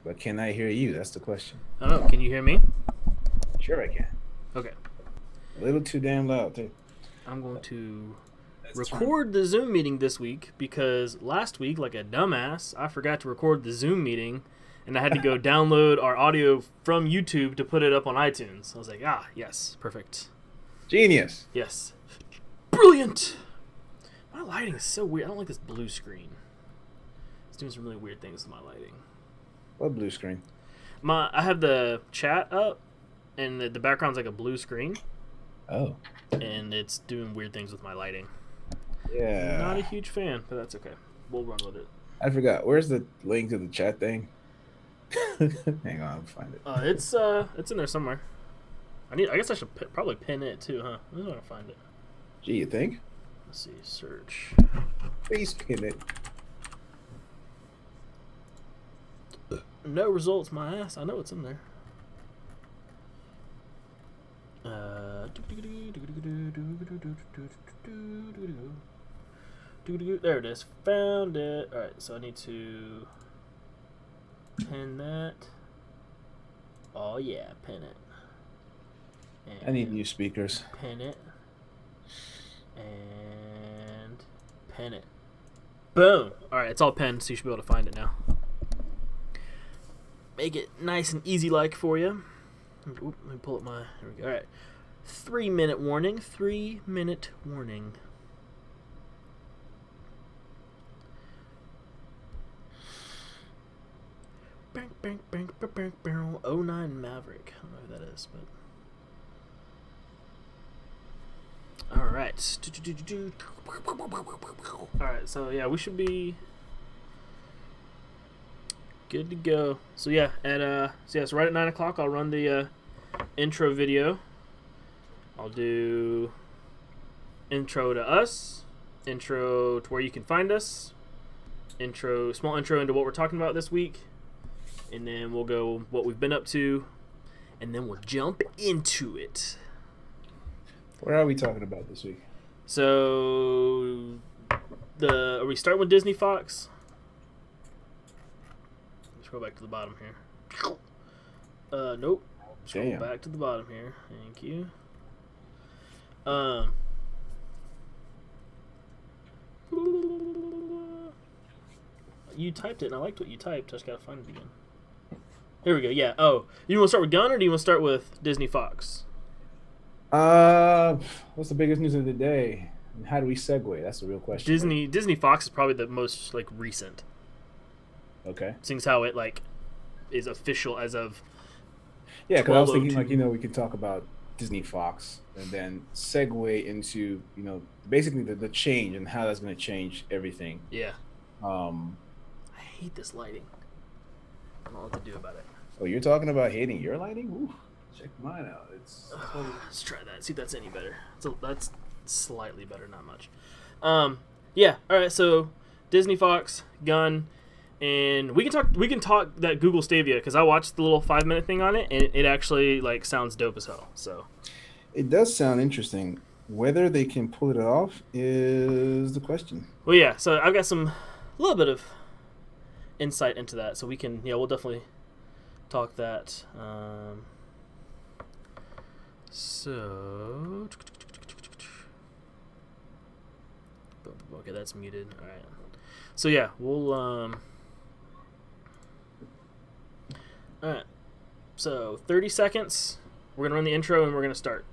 but can I hear you? That's the question. I don't know. Can you hear me? Sure I can. Okay. A little too damn loud, too. I'm going to record the Zoom meeting this week because last week, like a dumbass, I forgot to record the Zoom meeting, and I had to go download our audio from YouTube to put it up on iTunes. I was like, yes, perfect. Genius. Yes. Brilliant. My lighting is so weird. I don't like this blue screen. It's doing some really weird things with my lighting. What blue screen? I have the chat up, and the background's like a blue screen. Oh. And it's doing weird things with my lighting. Yeah. Not a huge fan, but that's okay. We'll run with it. I forgot. Where's the link to the chat thing? Hang on, I'll find it. It's in there somewhere. I guess I should probably pin it too, huh? I don't want to find it. Gee, you think? Let's see. Search. Please pin it. No results, my ass. I know it's in there. There it is. Found it. Alright, so I need to pin that. Oh yeah, pin it. And I need new speakers. Pin it. And pin it. Boom! Alright, it's all pinned, so you should be able to find it now. Make it nice and easy like for you. Oop, let me pull up my... There we go. Alright. 3-minute warning. 3-minute warning. Bang, bang, bang, bang, bang, bang. 09 Maverick. I don't know who that is, but... Alright. Alright, so yeah, we should be... good to go. So yeah, so right at 9 o'clock I'll run the intro video. I'll do intro to us, intro to where you can find us, small intro into what we're talking about this week, and then we'll go what we've been up to, and then we'll jump into it. What are we talking about this week? So are we starting with Disney Fox? Let's go back to the bottom here. Nope. Scroll back to the bottom here. Thank you. You typed it, and I liked what you typed. I just gotta find it again. Here we go. Yeah. Oh, you want to start with Gunn, or do you want to start with Disney Fox? What's the biggest news of the day? And how do we segue? That's the real question. Disney Fox is probably the most recent. Okay. Seeing how it is official as of. Yeah, because I was thinking we could talk about Disney Fox and then segue into basically the change and how that's going to change everything. Yeah. I hate this lighting. I don't know what to do about it. Oh, you're talking about hating your lighting? Ooh, check mine out. Let's try that. See if that's any better. So that's slightly better, not much. Yeah. All right. So Disney Fox, Gunn. And we can talk that Google Stadia because I watched the little 5-minute thing on it, and it actually sounds dope as hell. So it does sound interesting. Whether they can pull it off is the question. Well, yeah. So I've got a little bit of insight into that, so we'll definitely talk that. So okay, that's muted. All right. So yeah, we'll all right, so 30 seconds. We're going to run the intro, and we're going to start.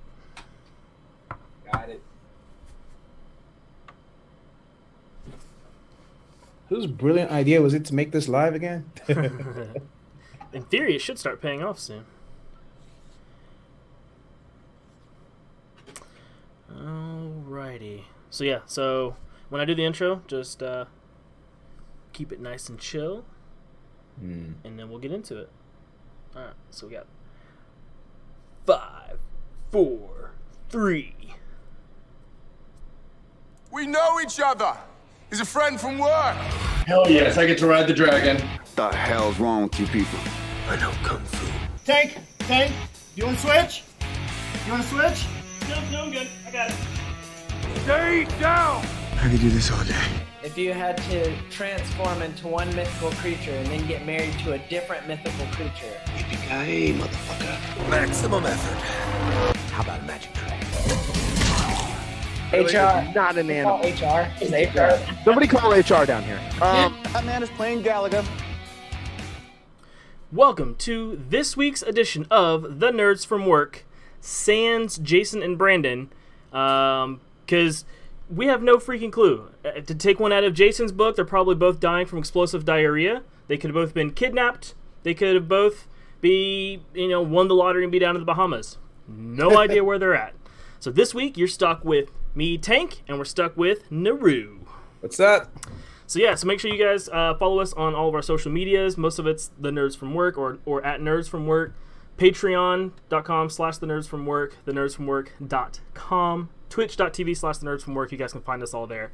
Got it. Whose brilliant idea was it to make this live again? In theory, it should start paying off soon. Alrighty. So yeah, so when I do the intro, just keep it nice and chill, and then we'll get into it. Alright, so we got 5, 4, 3. We know each other. He's a friend from work. Hell yes, I get to ride the dragon. The hell's wrong with you people? I know Kung Fu. Tank, you want to switch? No, I'm good. I got it. Stay down. I could do this all day. if you had to transform into one mythical creature and then get married to a different mythical creature. Yippee-ki-yay, motherfucker. Maximum effort. How about a magic trick? HR. Not an animal. HR. Is HR. Somebody call HR down here. That man is playing Galaga. Welcome to this week's edition of The Nerds from Work, sans Jason and Brandon, because we have no freaking clue. To take one out of Jason's book, they're probably both dying from explosive diarrhea. They could have both been kidnapped. They could have both won the lottery and be down in the Bahamas. No idea where they're at. So this week, you're stuck with me, Tank, and we're stuck with Naru. What's that? So yeah, so make sure you guys follow us on all of our social medias. Most of it's The Nerds from Work or at Nerds from Work. Patreon.com/TheNerdsFromWork, TheNerdsFromWork.com, Twitch.tv/TheNerdsFromWork. You guys can find us all there.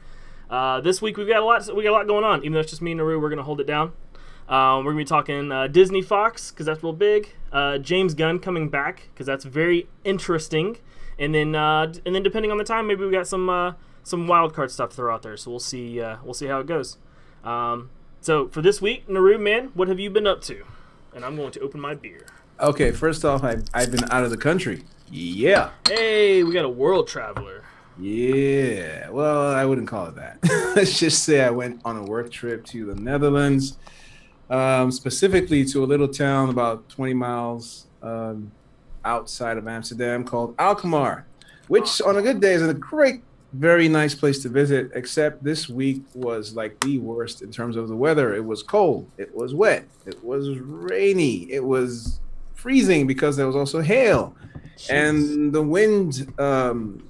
This week we got a lot going on. Even though it's just me and Naru, we're gonna hold it down. We're gonna be talking Disney, Fox, because that's real big. James Gunn coming back, because that's very interesting. And then depending on the time, maybe we got some wild card stuff to throw out there. So we'll see how it goes. So for this week, Naru, man, what have you been up to? And I'm going to open my beer. Okay, first off, I've been out of the country. Yeah. Hey, we got a world traveler. Yeah. Well, I wouldn't call it that. Let's just say I went on a work trip to the Netherlands, specifically to a little town about 20 miles outside of Amsterdam called Alkmaar, which on a good day is a great, very nice place to visit, except this week was like the worst in terms of the weather. It was cold. It was wet. It was rainy. It was freezing because there was also hail. Jeez. And the wind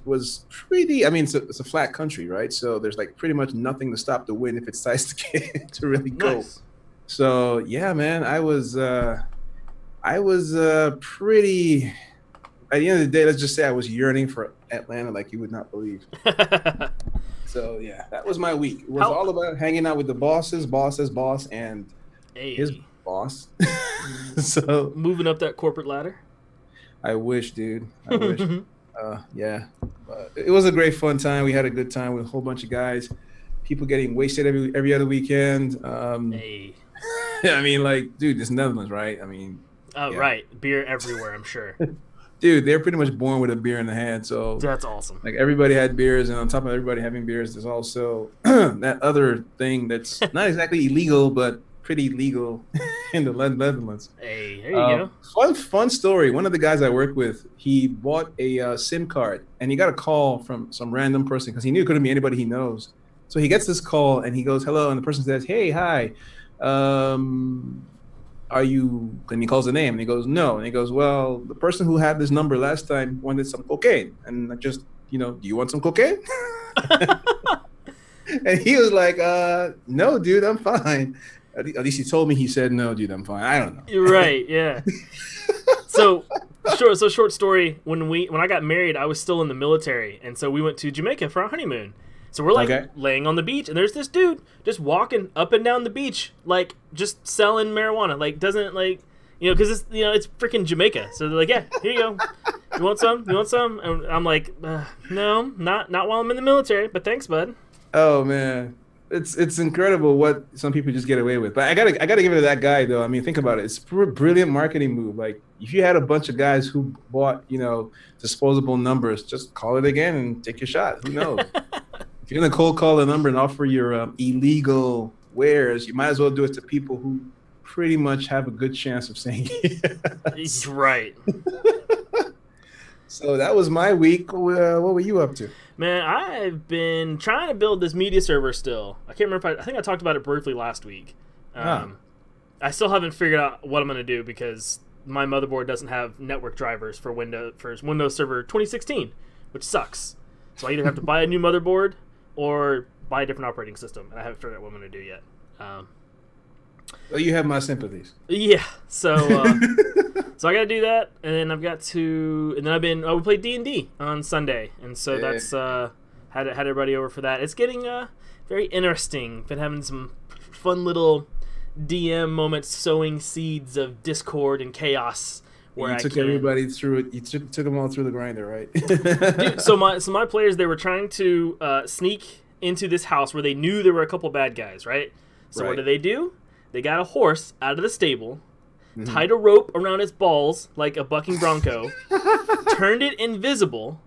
was pretty, it's a flat country, right? So there's like pretty much nothing to stop the wind if it decides to really go. Nice. So yeah, man, I was pretty, at the end of the day, let's just say I was yearning for Atlanta like you would not believe. So yeah, that was my week. It was all about hanging out with the boss, and his boss. So moving up that corporate ladder. I wish, dude. I wish. Yeah, but it was a great fun time. We had a good time with a whole bunch of guys. People getting wasted every other weekend. Hey. Dude, this Netherlands, right? Oh, yeah. Right. Beer everywhere, I'm sure. Dude, they're pretty much born with a beer in the hand. So that's awesome. Like everybody had beers, and on top of everybody having beers, there's also that other thing that's not exactly illegal, but pretty legal in the Netherlands. Hey, there you go. Fun story. One of the guys I work with, he bought a SIM card, and he got a call from some random person because he knew it couldn't be anybody he knows. So he gets this call, and he goes, "Hello," and the person says, "Hey, hi. Are you," and he calls the name, and he goes, "No." And he goes, "Well, the person who had this number last time wanted some cocaine. And I just, do you want some cocaine?" And he was like, "No, dude, I'm fine." At least he told me he said, "No, dude, I'm fine." I don't know. You're right, yeah. So short story, when I got married, I was still in the military, and so we went to Jamaica for our honeymoon. So we're laying on the beach, and there's this dude just walking up and down the beach, like just selling marijuana. Like doesn't because it's freaking Jamaica. So they're like, "Yeah, here you go. You want some? You want some?" And I'm like, "No, not while I'm in the military, but thanks, bud." Oh man, it's incredible what some people just get away with. But I gotta give it to that guy though. Think about it. It's a brilliant marketing move. Like if you had a bunch of guys who bought disposable numbers, just call it again and take your shot. Who knows? If you're gonna cold call a number and offer your illegal wares, you might as well do it to people who pretty much have a good chance of saying yes. Right. So that was my week. What were you up to? Man, I've been trying to build this media server still. I can't remember I think I talked about it briefly last week. I still haven't figured out what I'm gonna do because my motherboard doesn't have network drivers for Windows Server 2016, which sucks. So I either have to buy a new motherboard or buy a different operating system, and I haven't figured out what I'm going to do yet. Well, you have my sympathies. Yeah, so so I got to do that, and then we played D&D on Sunday, and so that's had everybody over for that. It's getting very interesting. Been having some fun little DM moments, sowing seeds of discord and chaos. You took everybody through it. You took them all through the grinder, right? Dude, so my players, they were trying to sneak into this house where they knew there were a couple bad guys, right? So what Right. do? They got a horse out of the stable, tied a rope around its balls like a bucking bronco, turned it invisible,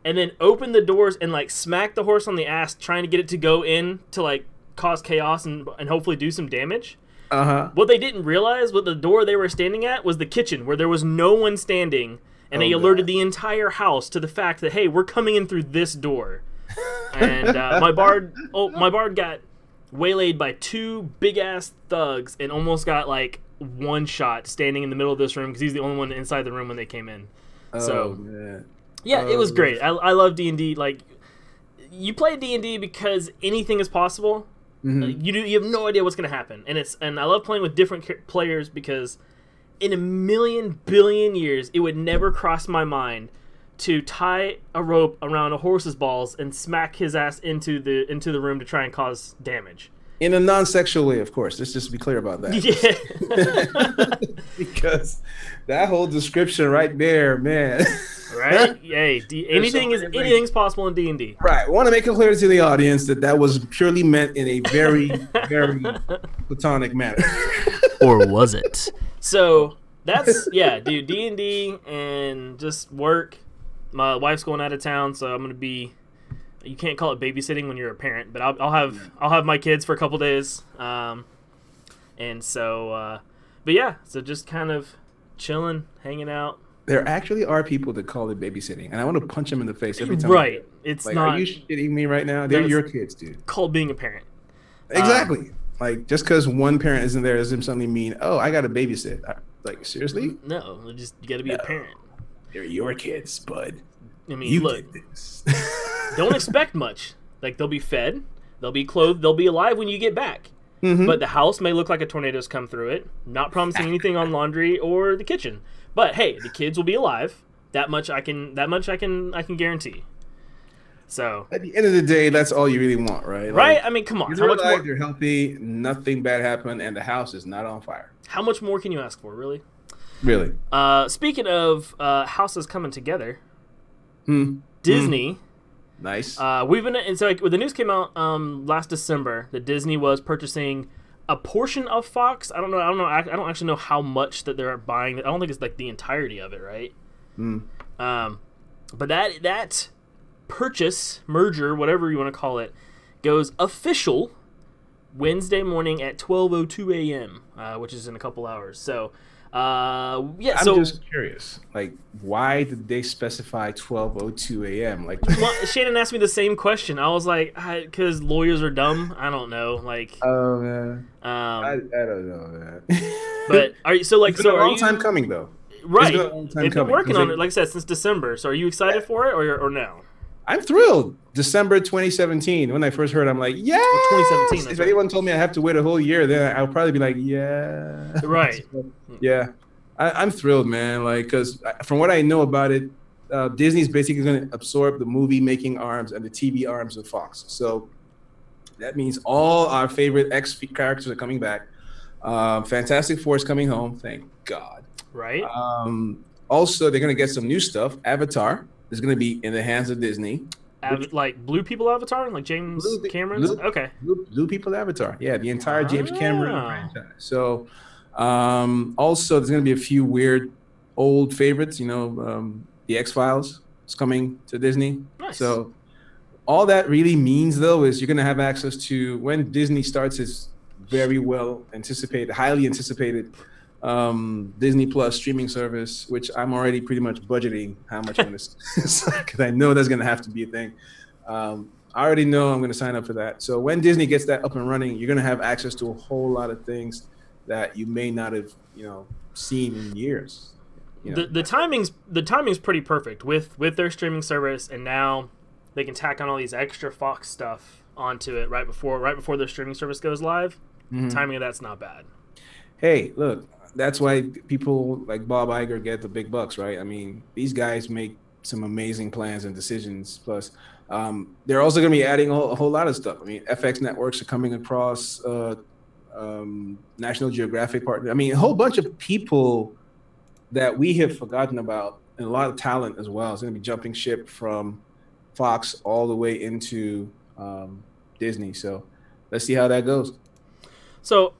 and then opened the doors and like smacked the horse on the ass, trying to get it to go in to like cause chaos and hopefully do some damage. What they didn't realize, what the door they were standing at, was the kitchen where there was no one standing, and they alerted the entire house to the fact that, hey, we're coming in through this door. And my bard got waylaid by 2 big ass thugs and almost got like one shot standing in the middle of this room because he's the only one inside the room when they came in. Man. Yeah, it was great. I love D&D. Like, you play D&D because anything is possible. You have no idea what's going to happen, and I love playing with different players because in a million billion years it would never cross my mind to tie a rope around a horse's balls and smack his ass into the room to try and cause damage. In a non-sexual way, of course. Let's just be clear about that. Yeah. Because that whole description right there, man. Right? Hey, anything's possible in D&D. Right. I want to make it clear to the audience that was purely meant in a very, very platonic manner. Or was it? So that's dude. D&D and just work. My wife's going out of town, so I'm gonna be. You can't call it babysitting when you're a parent, but I'll have my kids for a couple days, and so so just kind of chilling, hanging out. There actually are people that call it babysitting, and I want to punch them in the face every time. Right? It's like, not. Are you shitting me right now? They're your kids, dude. Called being a parent. Exactly. Like, just because one parent isn't there doesn't suddenly mean, oh, I got to babysit. Like, seriously? No, you got to be a parent. They're your kids, bud. I mean, You look, did this. don't expect much. Like, they'll be fed, they'll be clothed, they'll be alive when you get back. But the house may look like a tornado's come through it. Not promising anything on laundry or the kitchen. But hey, the kids will be alive. That much I can guarantee. So at the end of the day, that's all you really want, right? Right? Like, I mean, come on. How much more? They're healthy, nothing bad happened, and the house is not on fire. How much more can you ask for, really? Really? Speaking of houses coming together, Disney. Nice. We've been, and so like, when the news came out last December that Disney was purchasing a portion of Fox. I don't actually know how much that they're buying. I don't think it's like the entirety of it, right? But that purchase, merger, whatever you want to call it, goes official Wednesday morning at 12:02 a.m., which is in a couple hours. So, I'm just curious, like, why did they specify 12:02 a.m.? Like, Shannon asked me the same question. I was like, because lawyers are dumb. I don't know. Like, oh man, I don't know, man. But are you so like? It's so been a are long you time coming though? Right, they've been working on it, like I said, since December. So are you excited for it or no? I'm thrilled. December 2017. When I first heard, I'm like, yeah. 2017. If anyone told me I have to wait a whole year, then I'll probably be like, yeah. Right. Yeah. I'm thrilled, man. Like, because from what I know about it, Disney's basically going to absorb the movie making arms and the TV arms of Fox. So that means all our favorite X characters are coming back. Fantastic Four is coming home. Thank God. Right. Also, they're going to get some new stuff. Avatar is going to be in the hands of Disney. Like Blue People Avatar? Like James Cameron's? Okay. Blue People Avatar. Yeah, the entire James Cameron franchise. So also, there's going to be a few weird old favorites. You know, the X-Files is coming to Disney. Nice. So all that really means, though, is you're going to have access to, when Disney starts its very well anticipated, highly anticipated Disney Plus streaming service, which I'm already pretty much budgeting how much I'm going to, because I know that's going to have to be a thing. I already know I'm going to sign up for that. So when Disney gets that up and running, you're going to have access to a whole lot of things that you may not have, seen in years. The timing's pretty perfect with their streaming service, and now they can tack on all these extra Fox stuff onto it right before their streaming service goes live. The timing of that's not bad. Hey, look, that's why people like Bob Iger get the big bucks, right? I mean, these guys make some amazing plans and decisions. Plus, they're also going to be adding a whole lot of stuff. I mean, FX networks are coming across, National Geographic partner. I mean, a whole bunch of people that we have forgotten about, and a lot of talent as well is going to be jumping ship from Fox all the way into Disney. So let's see how that goes. So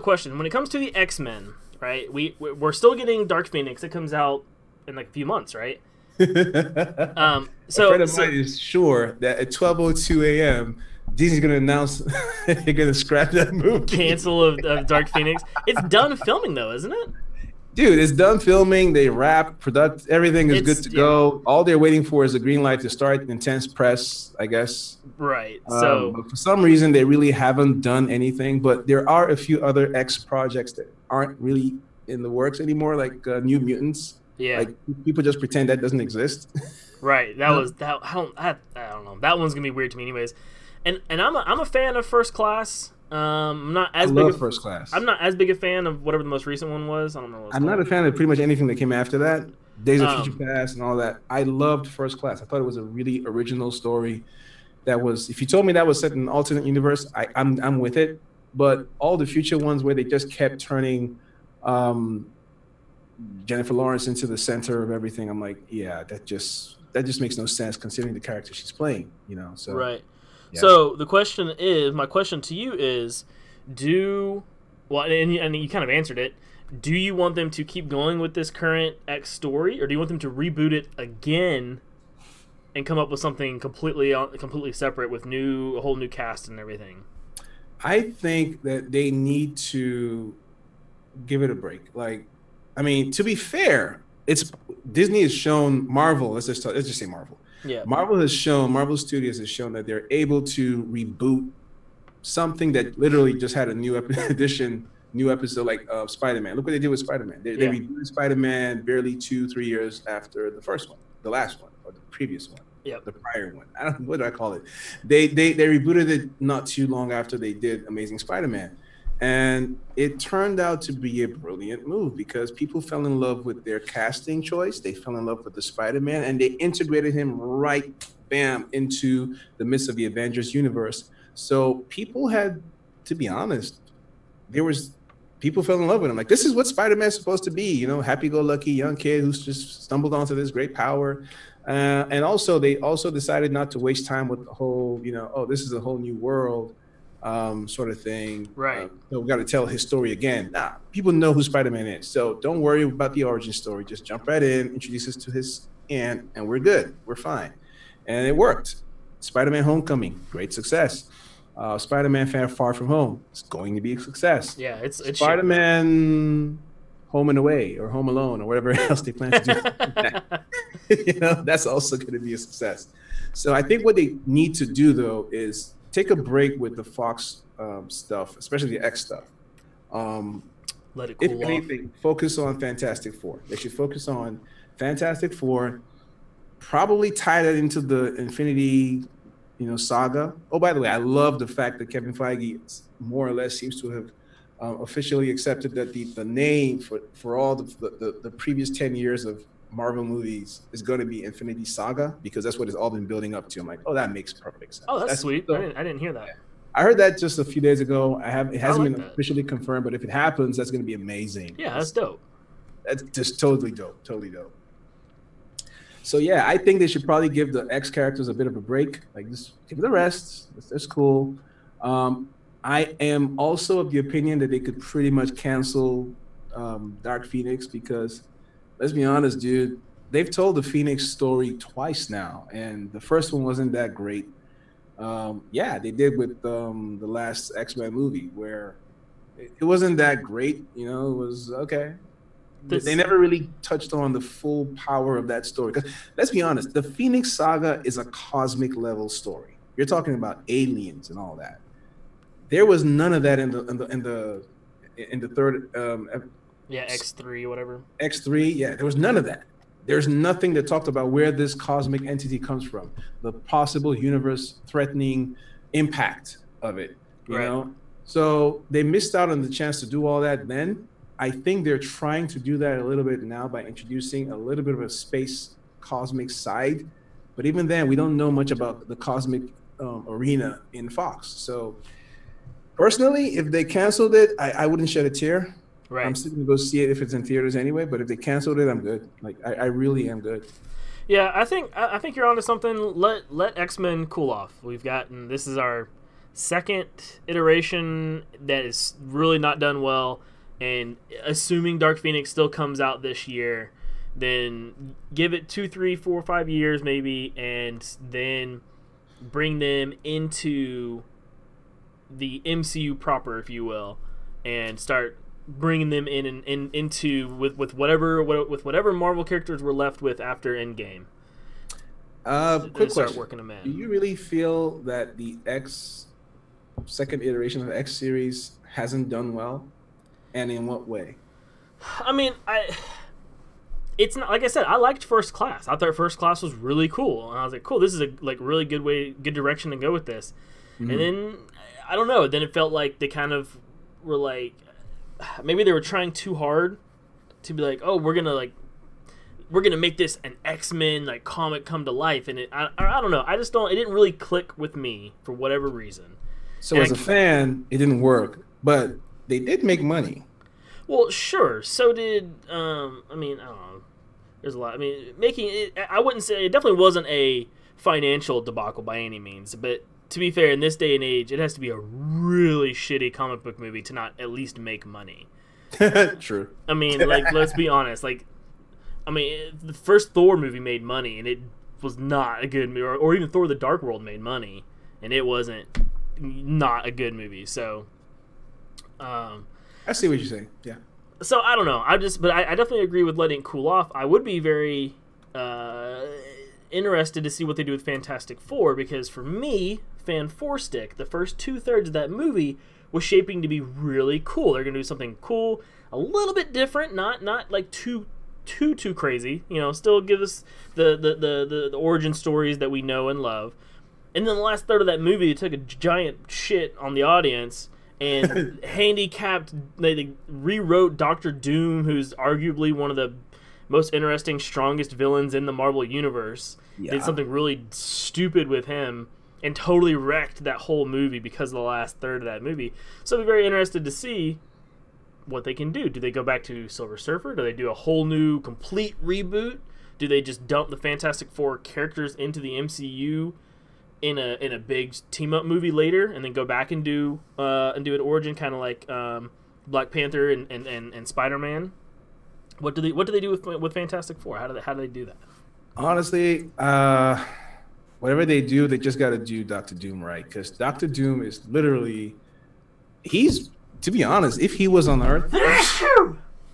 question, when it comes to the X-Men, right? We're still getting Dark Phoenix. It comes out in like a few months, right? A friend of mine is sure that at 12:02 a.m. Disney's gonna announce they're gonna scrap that movie. Cancel of Dark Phoenix. It's done filming though, isn't it? Dude, it's done filming. They wrap, everything is good to go. All they're waiting for is a green light to start intense press, I guess. Right. But for some reason, they really haven't done anything. But there are a few other X projects that aren't really in the works anymore, like New Mutants. Yeah. Like people just pretend that doesn't exist. Right. That was that. I don't know. That one's gonna be weird to me, anyways. And I'm a fan of First Class. I'm not as big of First Class. I'm not as big a fan of whatever the most recent one was. I don't know. I'm not a fan of pretty much anything that came after that. Days of Future Past and all that. I loved First Class. I thought it was a really original story. That was, if you told me that was set in an alternate universe, I'm with it. But all the future ones where they just kept turning Jennifer Lawrence into the center of everything, I'm like, yeah, that just makes no sense considering the character she's playing. So right. Yeah. So my question to you is, and you kind of answered it. Do you want them to keep going with this current X story, or do you want them to reboot it again and come up with something completely separate with a whole new cast and everything? I think that they need to give it a break. To be fair, Disney has shown Marvel. Let's just say Marvel. Yeah. Marvel Studios has shown that they're able to reboot something that literally just had a new episode, like Spider-Man. Look what they did with Spider-Man. They rebooted Spider-Man barely 2-3 years after the first one, the last one, or the previous one, the prior one. What do I call it? They rebooted it not too long after they did Amazing Spider-Man. And it turned out to be a brilliant move because people fell in love with their casting choice. They fell in love with the Spider-Man, and they integrated him right, bam, into the midst of the Avengers universe. So people had, to be honest, people fell in love with him. Like, this is what Spider-Man's supposed to be, happy-go-lucky young kid who's just stumbled onto this great power. And also, they also decided not to waste time with the whole, this is a whole new world. Sort of thing. Right. So we got to tell his story again. People know who Spider-Man is. So don't worry about the origin story. Just jump right in, introduce us to his aunt, and we're good. We're fine. And it worked. Spider-Man Homecoming, great success. Spider-Man Far From Home, it's going to be a success. Yeah, it's Spider-Man Home and Away or Home Alone or whatever else they plan to do. That's also going to be a success. So I think what they need to do, though, is take a break with the Fox stuff, especially the X stuff. Let it cool if anything, focus on Fantastic Four. They should focus on Fantastic Four, probably tie that into the Infinity, saga. Oh, by the way, I love the fact that Kevin Feige more or less seems to have officially accepted that the name for all the previous 10 years of Marvel movies is going to be Infinity Saga, because that's what it's all been building up to. I'm like, oh, that makes perfect sense. Oh, that's sweet. I didn't hear that. I heard that just a few days ago. It hasn't been officially confirmed, but if it happens, that's going to be amazing. Yeah, that's dope. That's just totally dope. So yeah, I think they should probably give the X characters a bit of a break. Like, just give them the rest. That's cool. I am also of the opinion that they could pretty much cancel Dark Phoenix, because let's be honest, dude, they've told the Phoenix story twice now, and the first one wasn't that great. They did with the last X-Men movie, where it wasn't that great. It was okay. They never really touched on the full power of that story. 'Cause let's be honest, the Phoenix Saga is a cosmic level story. You're talking about aliens and all that. There was none of that in the third. X3 or whatever. X3, yeah, there was none of that. There's nothing that talked about where this cosmic entity comes from, the possible universe-threatening impact of it, you know? So they missed out on the chance to do all that then. I think they're trying to do that a little bit now by introducing a little bit of a space cosmic side. But even then, we don't know much about the cosmic arena in Fox. So personally, if they canceled it, I wouldn't shed a tear. Right. I'm still gonna go see it if it's in theaters anyway. But if they canceled it, I'm good. Like, I really am good. Yeah, I think you're onto something. Let X-Men cool off. We've gotten this is our second iteration that is really not done well, and assuming Dark Phoenix still comes out this year, then give it 2, 3, 4, 5 years maybe, and then bring them into the MCU proper, if you will, and start bringing them into with whatever Marvel characters were left with after Endgame. Quick question: working them in. Do you really feel that the second iteration of the X series hasn't done well, and in what way? I mean, it's not like I said. I liked First Class. I thought First Class was really cool, and I was like, "Cool, this is a really good direction to go with this." Mm-hmm. And then I don't know. Then it felt like they kind of were like, maybe they were trying too hard to be like, "Oh, we're gonna make this an X-Men like comic come to life," and I don't know. I just don't. It didn't really click with me for whatever reason. So as a fan, it didn't work, but they did make money. Well, sure. So did I mean, I don't know. There's a lot. I mean, making it. I wouldn't say it definitely wasn't a financial debacle by any means, but to be fair, in this day and age, it has to be a really shitty comic book movie to not at least make money. True. I mean, like, let's be honest. Like, I mean, the first Thor movie made money, and it was not a good movie. Or even Thor: The Dark World made money, and it wasn't not a good movie. So, I see what you're saying. Yeah. So I don't know. But I definitely agree with letting it cool off. I would be very interested to see what they do with Fantastic Four, because for me, Fan Four Stick, the first 2/3 of that movie was shaping to be really cool. They're gonna do something cool, a little bit different, not like too crazy. You know, still give us the origin stories that we know and love. And then the last third of that movie, they took a giant shit on the audience and handicapped. They rewrote Doctor Doom, who's arguably one of the most interesting, strongest villains in the Marvel universe. Yeah. Did something really stupid with him and totally wrecked that whole movie because of the last third of that movie. So I'll be very interested to see what they can do. Do they go back to Silver Surfer? Do they do a whole new, complete reboot? Do they just dump the Fantastic Four characters into the MCU in a big team-up movie later, and then go back and do an origin, kind of like Black Panther and Spider-Man? What do they do with Fantastic Four? How do they do that? Honestly, whatever they do, they just got to do Doctor Doom right, because Doctor Doom is literally, to be honest, if he was on Earth,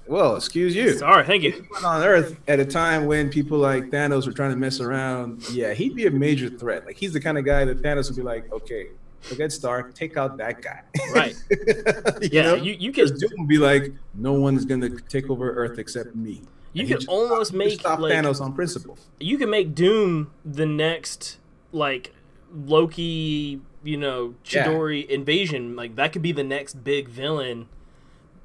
well, excuse you. Sorry, thank you. If he was on Earth at a time when people like Thanos were trying to mess around, yeah, he'd be a major threat. Like, he's the kind of guy that Thanos would be like, okay, forget Stark, take out that guy. Right. you can. Doom would be like, no one's gonna take over Earth except me. You can almost make stop Thanos on principle. You can make Doom the next like Loki, Chidori invasion. Like, that could be the next big villain.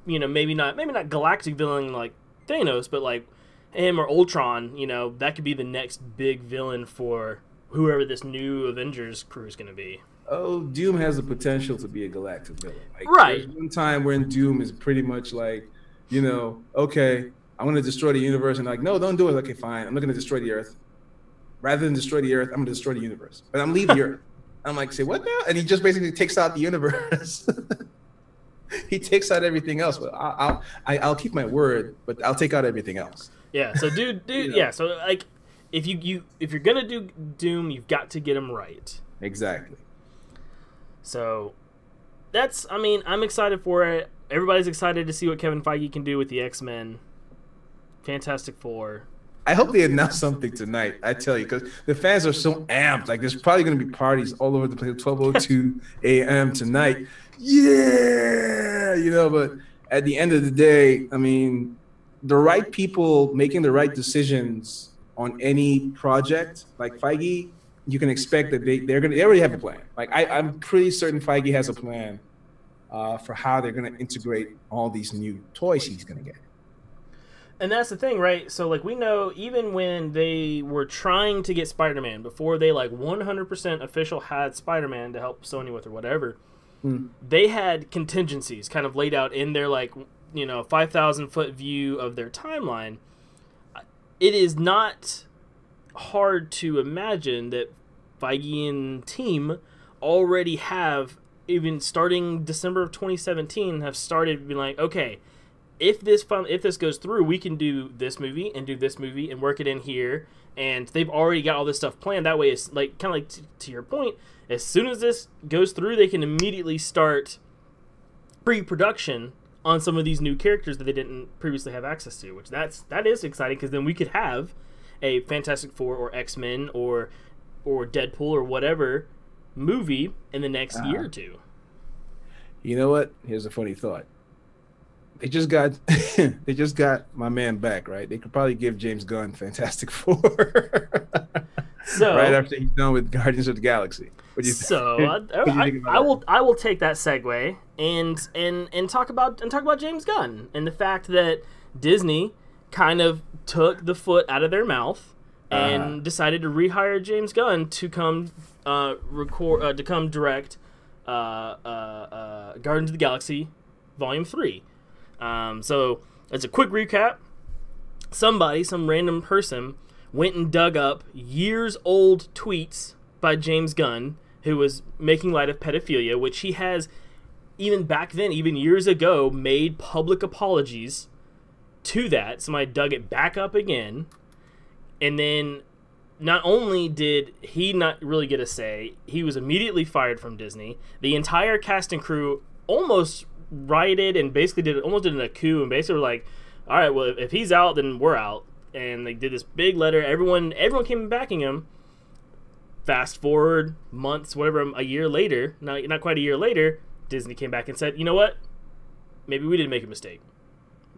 Maybe not galactic villain like Thanos, but like him or Ultron. That could be the next big villain for whoever this new Avengers crew is going to be. Oh, Doom has the potential to be a galactic villain. Like, right. There's one time when Doom is pretty much like, okay, I want to destroy the universe, and like, no, don't do it. Okay, fine. I'm not going to destroy the Earth. Rather than destroy the Earth, I'm going to destroy the universe. But I'm leaving the Earth. I'm like, say what now? And he just basically takes out the universe. He takes out everything else. But I'll keep my word, but I'll take out everything else. Yeah. So, dude. Yeah. So, like, if you're gonna do Doom, you've got to get him right. Exactly. So, I'm excited for it. Everybody's excited to see what Kevin Feige can do with the X-Men, Fantastic Four. I hope they announce something tonight. I tell you, because the fans are so amped. Like, there's probably going to be parties all over the place. 12:02 a.m. tonight. Yeah, But at the end of the day, I mean, the right people making the right decisions on any project, like Feige, you can expect that they already have a plan. Like, I'm pretty certain Feige has a plan for how they're going to integrate all these new toys he's going to get. And that's the thing, right? So, like, we know even when they were trying to get Spider-Man, before they, like, 100% official had Spider-Man to help Sony with or whatever, they had contingencies kind of laid out in their, like, 5,000-foot view of their timeline. It is not hard to imagine that Feige and team already have, even starting December of 2017, have started being like, okay, if this goes through, we can do this movie and do this movie and work it in here. And they've already got all this stuff planned. That way, it's like kind of like to your point. As soon as this goes through, they can immediately start pre-production on some of these new characters that they didn't previously have access to. Which that is exciting, because then we could have a Fantastic Four or X-Men or Deadpool or whatever movie in the next year or two. You know what? Here's a funny thought. They just got they just got my man back, right? They could probably give James Gunn Fantastic Four so right after he's done with Guardians of the Galaxy. What do you think? I will take that segue and talk about James Gunn and the fact that Disney kind of took the foot out of their mouth and decided to rehire James Gunn to come direct Guardians of the Galaxy Volume 3. So as a quick recap, some random person went and dug up years old tweets by James Gunn, who was making light of pedophilia, which he has, even back then, even years ago, made public apologies to that. Somebody dug it back up again, and then not only did he not really get a say, he was immediately fired from Disney. The entire cast and crew almost rioted and basically almost did a coup, and basically were like, all right, well, if he's out, then we're out. And they did this big letter. Everyone came backing him. Fast forward months, whatever, a year later, not quite a year later, Disney came back and said, you know what? Maybe we did make a mistake.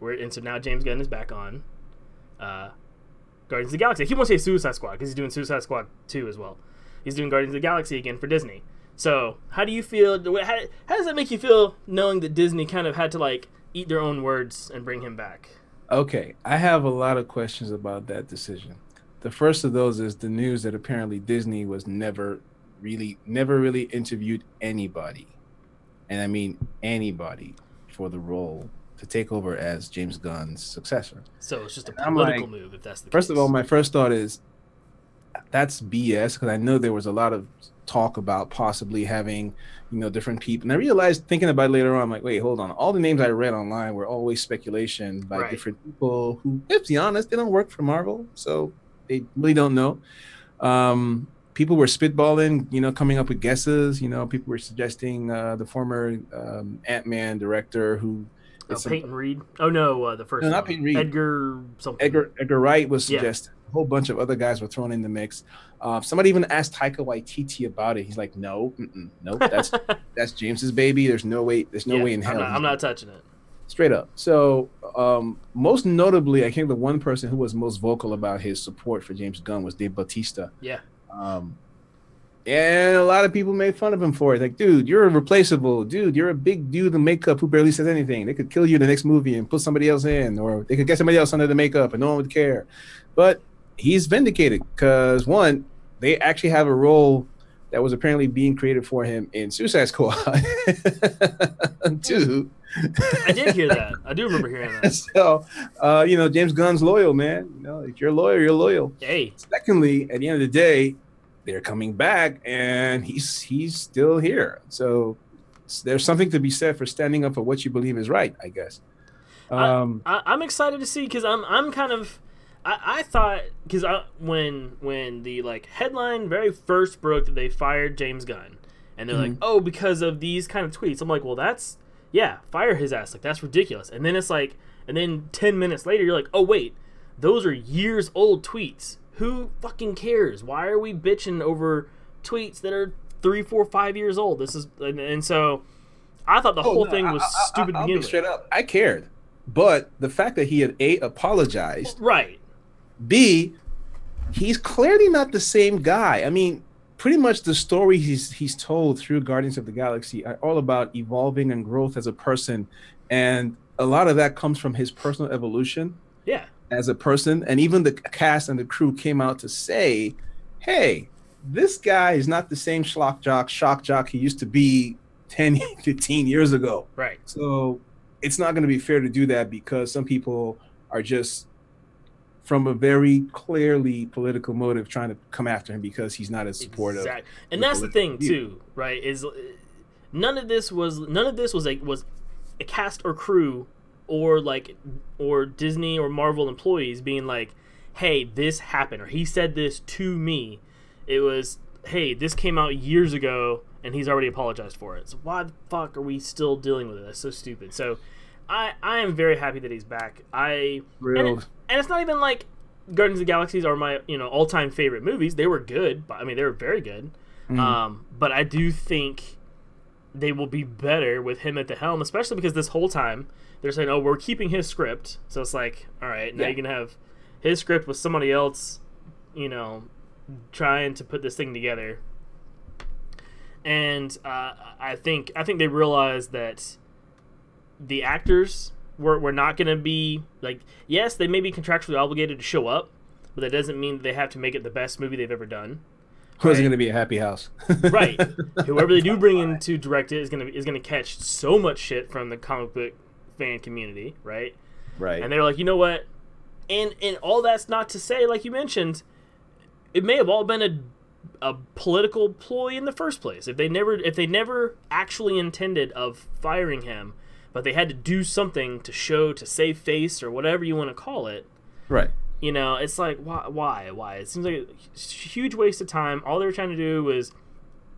And so now James Gunn is back on Guardians of the Galaxy. I keep wanting to say Suicide Squad because he's doing Suicide Squad 2 as well. He's doing Guardians of the Galaxy again for Disney. So how do you feel? How does that make you feel, knowing that Disney kind of had to like eat their own words and bring him back? Okay, I have a lot of questions about that decision. The first of those is the news that apparently Disney was never really interviewed anybody, and I mean anybody, for the role to take over as James Gunn's successor. So it's just a political move, if that's the case. First of all, my first thought is that's BS, because I know there was a lot of talk about possibly having, different people. And I realized, thinking about it later on, I'm like, wait, hold on. All the names I read online were always speculation by different people who, let's be honest, they don't work for Marvel, so they really don't know. People were spitballing, coming up with guesses. People were suggesting the former Ant-Man director who... Peyton Reed? Oh, no, the first one. Not Peyton Reed. Edgar something. Edgar Wright was suggested. A whole bunch of other guys were thrown in the mix. Somebody even asked Taika Waititi about it. He's like, no, that's James's baby. There's no way in hell. I'm not touching it. Straight up. So most notably, I think the one person who was most vocal about his support for James Gunn was Dave Bautista. Yeah. And a lot of people made fun of him for it. Like, dude, you're irreplaceable. Dude, you're a big dude in makeup who barely says anything. They could kill you in the next movie and put somebody else in, or they could get somebody else under the makeup and no one would care. But he's vindicated because, one, they actually have a role that was apparently being created for him in Suicide Squad. Two, I did hear that. I do remember hearing that. So, James Gunn's loyal, man. If you're loyal, you're loyal. Hey. Secondly, at the end of the day, they're coming back, and he's still here. So there's something to be said for standing up for what you believe is right, I guess. I'm excited to see, because I'm kind of I thought, because when the headline very first broke that they fired James Gunn, and they're like, oh, because of these kind of tweets. I'm like, well, fire his ass. Like, that's ridiculous. And then it's like, and then 10 minutes later, you're like, oh wait, those are years old tweets. Who fucking cares? Why are we bitching over tweets that are 3, 4, 5 years old? This is, and so I thought the whole thing was stupid to begin with. Straight up, I cared, but the fact that he had A, apologized, right? B, he's clearly not the same guy. I mean, pretty much the story he's told through Guardians of the Galaxy are all about evolving and growth as a person, and a lot of that comes from his personal evolution. Yeah. As a person, and even the cast and the crew came out to say, hey, this guy is not the same shock jock he used to be 10, 15 years ago. Right. So it's not going to be fair to do that, because some people are just from a very clearly political motive, trying to come after him because he's not as supportive. Exactly. And that's the thing too, right? Is none of this was a cast or crew or Disney or Marvel employees being like, hey, this happened, or he said this to me. It was, hey, this came out years ago and he's already apologized for it. So why the fuck are we still dealing with it? That's so stupid. So I am very happy that he's back. And it's not even like Guardians of the Galaxies are my all-time favorite movies. They were good, but I mean they were very good. But I do think they will be better with him at the helm, especially because this whole time they're saying, oh, we're keeping his script. So it's like, all right, now you can have his script with somebody else, trying to put this thing together. And I think they realized that the actors were not going to be like, yes, they may be contractually obligated to show up, but that doesn't mean that they have to make it the best movie they've ever done. Or is it going to be a happy house? Right. Whoever they do bring in to direct it is gonna catch so much shit from the comic book fan community, right? Right. And they're like, you know what? And all that's not to say, like you mentioned, it may have all been a political ploy in the first place. If they never actually intended of firing him, but they had to do something to save face or whatever you want to call it. Right. It's like, why? It seems like a huge waste of time. All they were trying to do was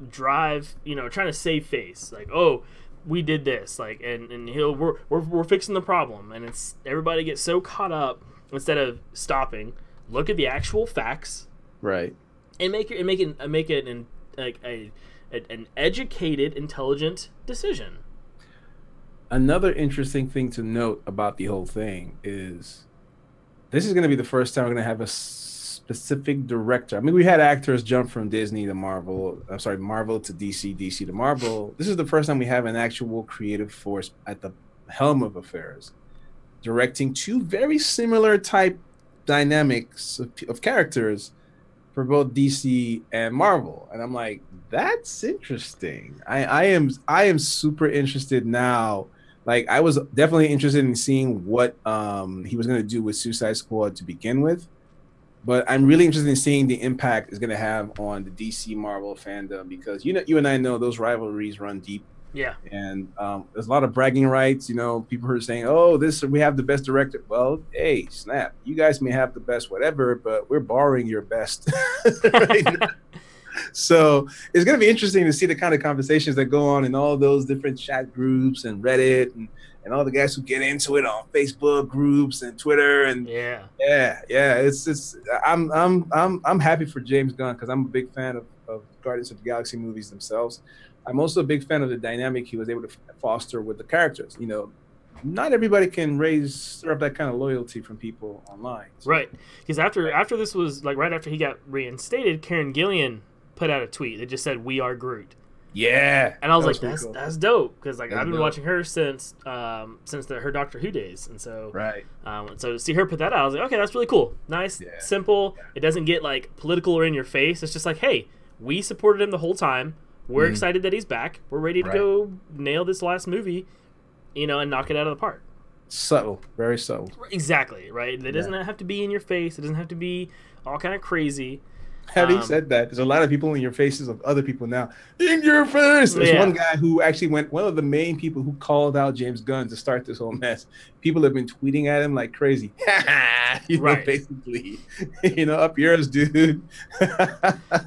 drive, trying to save face. Like, oh, we did this, like, and we're fixing the problem, and it's everybody gets so caught up instead of stopping, look at the actual facts, right, and make it an educated, intelligent decision. Another interesting thing to note about the whole thing is this is going to be the first time we're going to have a specific director. I mean, we had actors jump from Disney to Marvel. I'm sorry, Marvel to DC, DC to Marvel. This is the first time we have an actual creative force at the helm of affairs, directing two very similar type dynamics of characters for both DC and Marvel. And I'm like, that's interesting. I am super interested now. Like, I was definitely interested in seeing what he was going to do with Suicide Squad to begin with, but I'm really interested in seeing the impact it's going to have on the DC Marvel fandom, because you and I know those rivalries run deep. Yeah. And there's a lot of bragging rights. People are saying, "Oh, we have the best director." Well, hey, snap! You guys may have the best whatever, but we're borrowing your best. Right now. So it's going to be interesting to see the kind of conversations that go on in all those different chat groups and Reddit and all the guys who get into it on Facebook groups and Twitter and yeah. It's I'm happy for James Gunn, because I'm a big fan of Guardians of the Galaxy movies themselves. I'm also a big fan of the dynamic he was able to foster with the characters. Not everybody can stir up that kind of loyalty from people online. So. Right, because after this was like right after he got reinstated, Karen Gillian put out a tweet that just said, "We are Groot." Yeah, and I was like, that's dope, because like I've been watching her since her Doctor Who days, and so right. So to see her put that out, I was like, okay, that's really cool, nice, simple. It doesn't get like political or in your face. It's just like, hey, we supported him the whole time. We're excited that he's back. We're ready to go nail this last movie, and knock it out of the park. Subtle, very subtle. Exactly, right. It doesn't have to be in your face. It doesn't have to be all kind of crazy. Having said that, there's a lot of people in your faces of other people now. In your face! There's one guy who actually one of the main people who called out James Gunn to start this whole mess. People have been tweeting at him like crazy. Basically. Up yours, dude.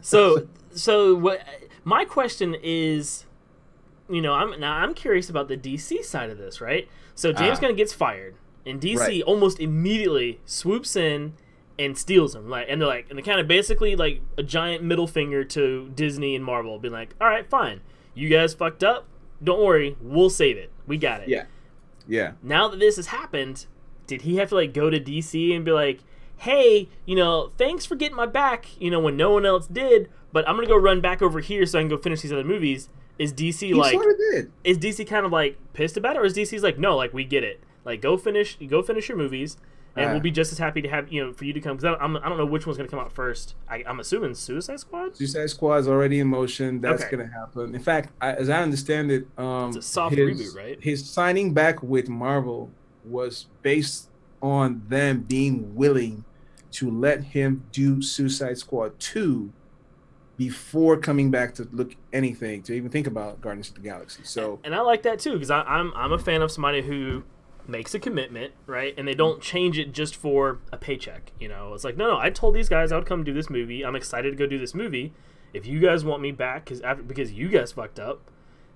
So what my question is, I'm curious about the DC side of this, right? So James Gunn gets fired, and DC almost immediately swoops in and steals him, and they're kind of basically like a giant middle finger to Disney and Marvel, being like, all right, fine, you guys fucked up, don't worry, we'll save it, we got it. Yeah. Now that this has happened, did he have to go to DC and be like, hey, thanks for getting my back, when no one else did, but I'm gonna go run back over here so I can go finish these other movies? Is DC he sort of did. Is DC kind of pissed about it, or is DC's like, no, we get it, go finish your movies, and we'll be just as happy to have for you to come, because I don't know which one's going to come out first. I'm assuming Suicide Squad. Suicide Squad is already in motion. That's going to happen. In fact, as I understand it, it's a soft reboot, right? His signing back with Marvel was based on them being willing to let him do Suicide Squad 2 before coming back to look anything, to even think about Guardians of the Galaxy. So, and I like that too, because I'm a fan of somebody who makes a commitment, right? And they don't change it just for a paycheck. You know, it's like, no, I told these guys I would come do this movie. I'm excited to go do this movie. If you guys want me back because you guys fucked up,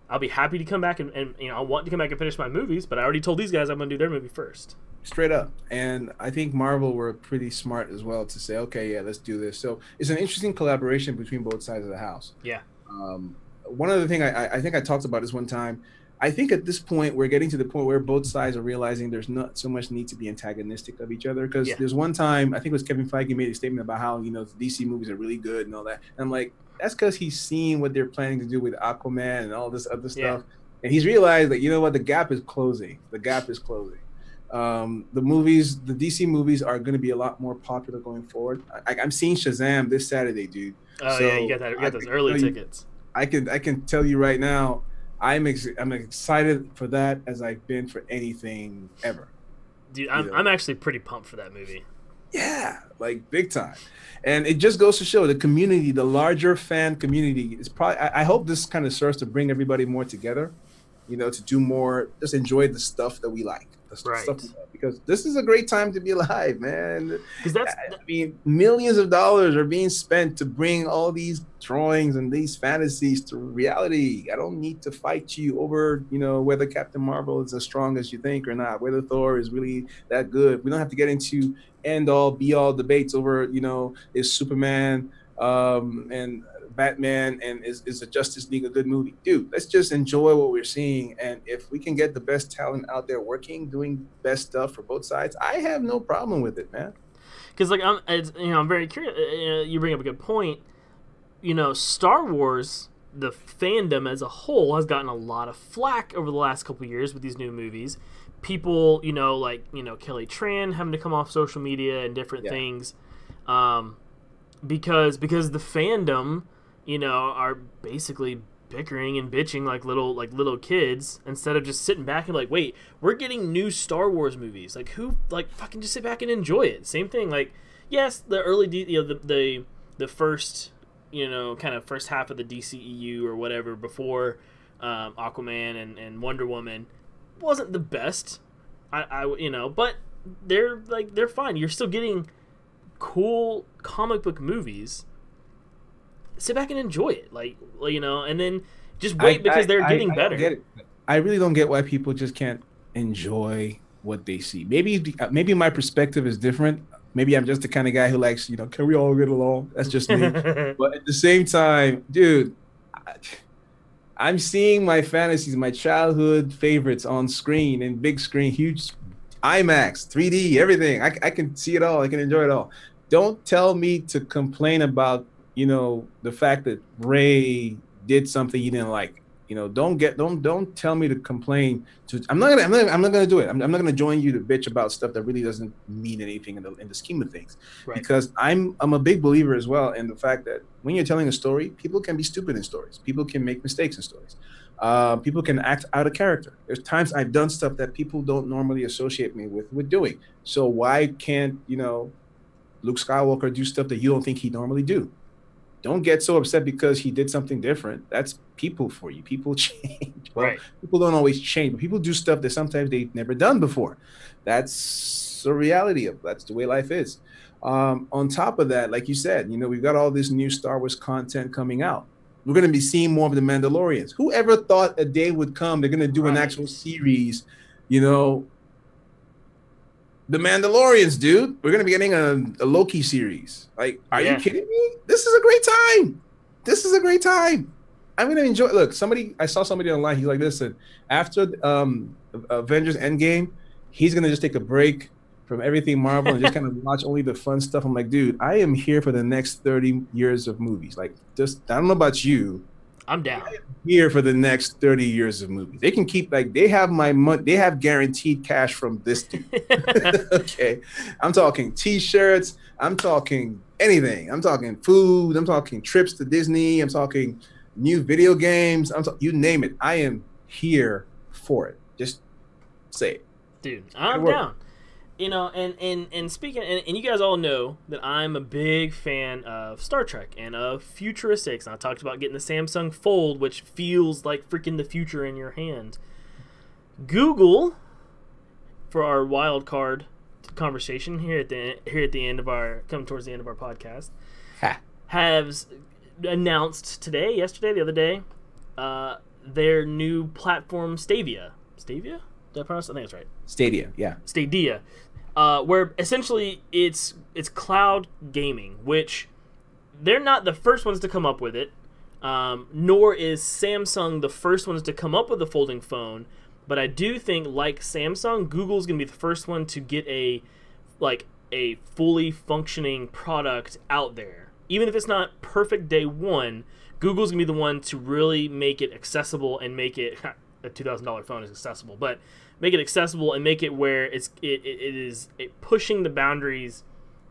I'll be happy to come back and you know, I want to come back and finish my movies, but I already told these guys I'm going to do their movie first. Straight up. And I think Marvel were pretty smart as well to say, okay, yeah, let's do this. So it's an interesting collaboration between both sides of the house. Yeah. One other thing I think I talked about this one time. I think at this point we're getting to the point where both sides are realizing there's not so much need to be antagonistic of each other, because there's one time I think it was Kevin Feige made a statement about how, you know, the DC movies are really good and all that. And I'm like, that's because he's seen what they're planning to do with Aquaman and all this other stuff, and he's realized that, you know what, the gap is closing. The gap is closing. The DC movies are going to be a lot more popular going forward. I'm seeing Shazam this Saturday, dude. Oh so yeah, you got those early tickets. I can tell you right now, I'm excited for that as I've been for anything ever. Dude, I'm actually pretty pumped for that movie. Yeah, like big time. And it just goes to show the community, the larger fan community is probably, I hope this kind of serves to bring everybody more together, you know, to do more, just enjoy the stuff that we like. Right. Stuff we like, because this is a great time to be alive, man. Because I mean, millions of dollars are being spent to bring all these drawings and these fantasies to reality. I don't need to fight you over, you know, whether Captain Marvel is as strong as you think or not, whether Thor is really that good. We don't have to get into end all be all debates over, you know, is Superman and Batman and is the Justice League a good movie? Dude, let's just enjoy what we're seeing. And if we can get the best talent out there working, doing best stuff for both sides, I have no problem with it, man. Because like I'm very curious. You bring up a good point. You know, Star Wars, the fandom as a whole has gotten a lot of flack over the last couple of years with these new movies. People, you know, like, you know, Kelly Tran having to come off social media and different things, because the fandom, you know, are basically bickering and bitching like little kids, instead of just sitting back and like, wait, we're getting new Star Wars movies. Like, who, like, fucking just sit back and enjoy it. Same thing. Like, yes, the early, you know, the first, you know, kind of first half of the DCEU or whatever before Aquaman and Wonder Woman wasn't the best. I you know, but they're fine. You're still getting cool comic book movies. Sit back and enjoy it, like, you know, and then just wait because they're getting better. Don't get it. I really don't get why people just can't enjoy what they see. Maybe my perspective is different. Maybe I'm just the kind of guy who likes, you know, can we all get along? That's just me. But at the same time, dude, I'm seeing my fantasies, my childhood favorites on screen, in big screen, huge IMAX, 3D, everything. I can see it all. I can enjoy it all. Don't tell me to complain about, you know, the fact that Ray did something you didn't like. You know, don't tell me to complain. I'm not gonna do it. I'm not gonna join you to bitch about stuff that really doesn't mean anything in the scheme of things. Right. Because I'm a big believer as well in the fact that when you're telling a story, people can be stupid in stories. People can make mistakes in stories. People can act out of character. There's times I've done stuff that people don't normally associate me with doing. So why can't, you know, Luke Skywalker do stuff that you don't think he'd normally do? Don't get so upset because he did something different. That's people for you. People change. Well, right. People don't always change, but people do stuff that sometimes they've never done before. That's the reality of. That's the way life is. On top of that, like you said, you know, we've got all this new Star Wars content coming out. We're going to be seeing more of the Mandalorians. Whoever thought a day would come they're going to do an actual series, you know, the Mandalorians, dude. We're going to be getting a Loki series. Like, are you kidding me? This is a great time. This is a great time. I'm going to enjoy. Look, I saw somebody online. He's like, listen, after Avengers Endgame, he's going to just take a break from everything Marvel and just kind of watch only the fun stuff. I'm like, dude, I am here for the next 30 years of movies. Like, just, I don't know about you. I'm down. I am here for the next 30 years of movies. They can keep, like, they have my money. They have guaranteed cash from this dude. Okay. I'm talking T-shirts. I'm talking anything. I'm talking food. I'm talking trips to Disney. I'm talking new video games. You name it. I am here for it. Just say it. Dude, I'm down. You know, and speaking, and you guys all know that I'm a big fan of Star Trek and of futuristics. And I talked about getting the Samsung Fold, which feels like freaking the future in your hand. Google, for our wild card conversation here at the end of our podcast, has announced yesterday, the other day, their new platform Stadia. Stadia? Did I pronounce? I think that's right. Stadia, yeah. Stadia, where essentially it's cloud gaming, which they're not the first ones to come up with it, nor is Samsung the first ones to come up with the folding phone. But I do think, like Samsung, Google's gonna be the first one to get a fully functioning product out there. Even if it's not perfect day one, Google's gonna be the one to really make it accessible and make it a $2,000 phone is accessible, but make it accessible and make it where it is pushing the boundaries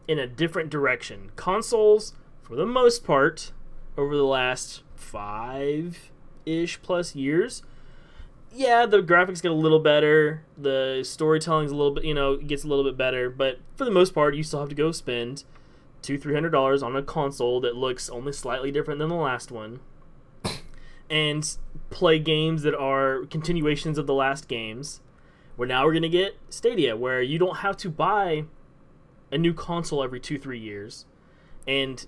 in a different direction. Consoles, for the most part, over the last 5-ish plus years, yeah, the graphics get a little better, the storytelling's a little bit, gets a little bit better, but for the most part, you still have to go spend $200-$300 on a console that looks only slightly different than the last one, and play games that are continuations of the last games. Where now we're going to get Stadia, where you don't have to buy a new console every 2-3 years and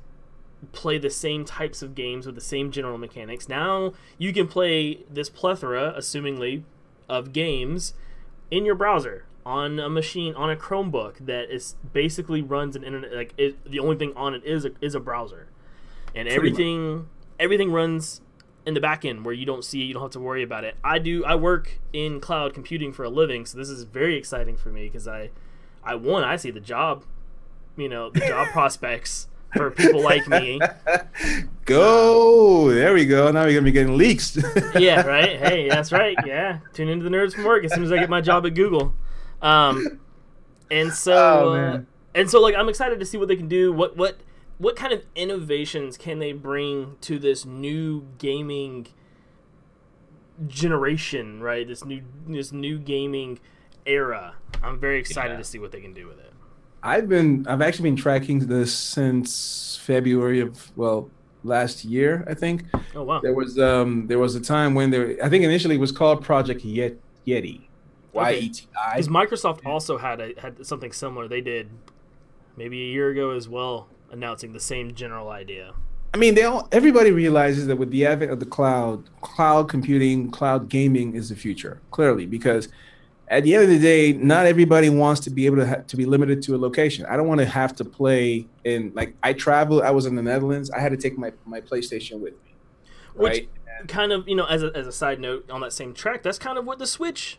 play the same types of games with the same general mechanics. Now you can play this plethora, assumingly, of games in your browser, on a machine, on a Chromebook that is basically runs an internet. The only thing on it is a browser, and everything runs in the back end where you don't have to worry about it. I work in cloud computing for a living, so this is very exciting for me because I see the job, the job prospects for people like me. There we go. Now we're gonna be getting leaks. Yeah, right. Hey, that's right. Yeah, tune into the Nerds from Work as soon as I get my job at Google. And so I'm excited to see what they can do. What kind of innovations can they bring to this new gaming generation, right? This new gaming era. I'm very excited to see what they can do with it. I've actually been tracking this since February of last year, I think. Oh wow. There was a time when I think initially it was called Project Yeti. YETI. Because Microsoft also had something similar. They did maybe a year ago as well, announcing the same general idea. I mean, everybody realizes that with the advent of the cloud computing, cloud gaming is the future, clearly, because at the end of the day, not everybody wants to be able to be limited to a location. I don't want to have to play in, I traveled, I was in the Netherlands, I had to take my PlayStation with me. Right? Which kind of, as a side note on that same track, that's kind of what the Switch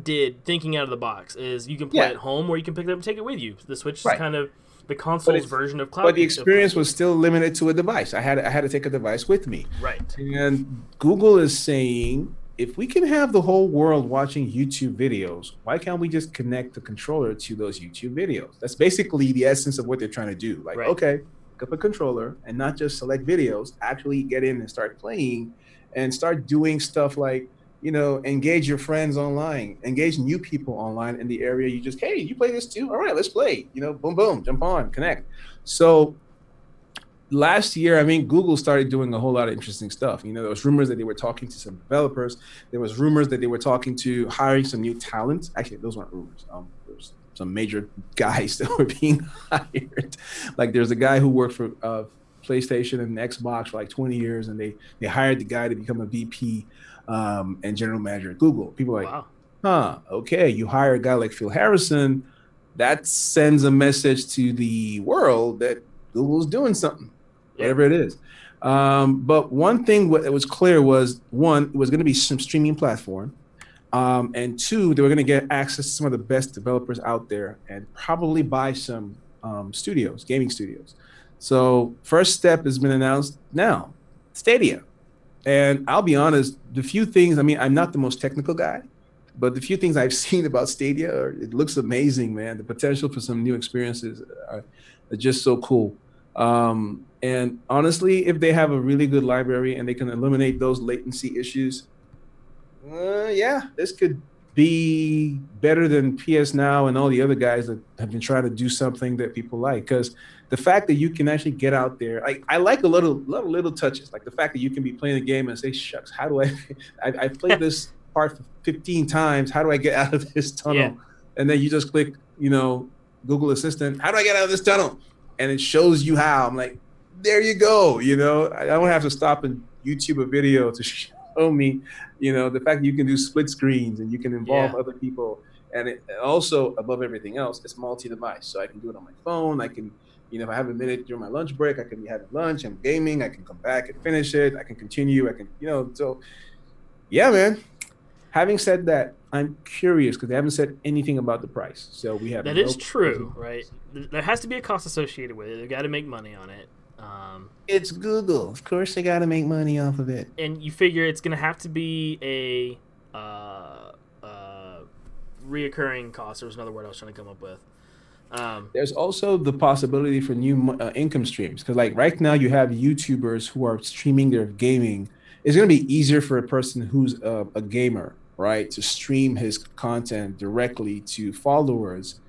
did, thinking out of the box, is you can play at home or you can pick it up and take it with you. The Switch is kind of the console's version of cloud. But the experience was still limited to a device. I had to take a device with me. Right. And Google is saying, if we can have the whole world watching YouTube videos, why can't we just connect the controller to those YouTube videos? That's basically the essence of what they're trying to do. Okay, pick up a controller and not just select videos, actually get in and start playing and start doing stuff like, engage your friends online, engage new people online in the area. You just, hey, you play this too? All right, let's play. Boom, boom, jump on, connect. So last year, Google started doing a whole lot of interesting stuff. There was rumors that they were talking to some developers. There was rumors that they were talking to hiring some new talent. Actually, those weren't rumors. There was some major guys that were being hired. There's a guy who worked for PlayStation and Xbox for 20 years, and they hired the guy to become a VP and general manager at Google. People are wow. Okay, you hire a guy like Phil Harrison, that sends a message to the world that Google's doing something, whatever it is. But one thing that was clear was, one, it was going to be some streaming platform, and two, they were going to get access to some of the best developers out there and probably buy some gaming studios. So first step has been announced now, Stadia. And I'll be honest, the few things, I'm not the most technical guy, but the few things I've seen about Stadia, it looks amazing, man. The potential for some new experiences are just so cool. And honestly, if they have a really good library and they can eliminate those latency issues, this could be better than PS Now and all the other guys that have been trying to do something that people like. Because the fact that you can actually get out there, I like a little touches, like the fact that you can be playing a game and say, shucks, how do I played this part for 15 times. How do I get out of this tunnel? Yeah. And then you just click, Google Assistant. How do I get out of this tunnel? And it shows you how. I'm like, there you go. I don't have to stop and YouTube a video to show me, the fact that you can do split screens and you can involve other people. And it also, above everything else, it's multi-device. So I can do it on my phone. I can, if I have a minute during my lunch break, I can be having lunch. I'm gaming. I can come back and finish it. I can continue. I can, so yeah, man. Having said that, I'm curious because they haven't said anything about the price. So we have that is true, right? There has to be a cost associated with it. They've got to make money on it. It's Google. Of course they got to make money off of it. And you figure it's going to have to be a reoccurring cost. There was another word I was trying to come up with. There's also the possibility for new income streams. Because like right now you have YouTubers who are streaming their gaming. It's going to be easier for a person who's a gamer, right, to stream his content directly to followers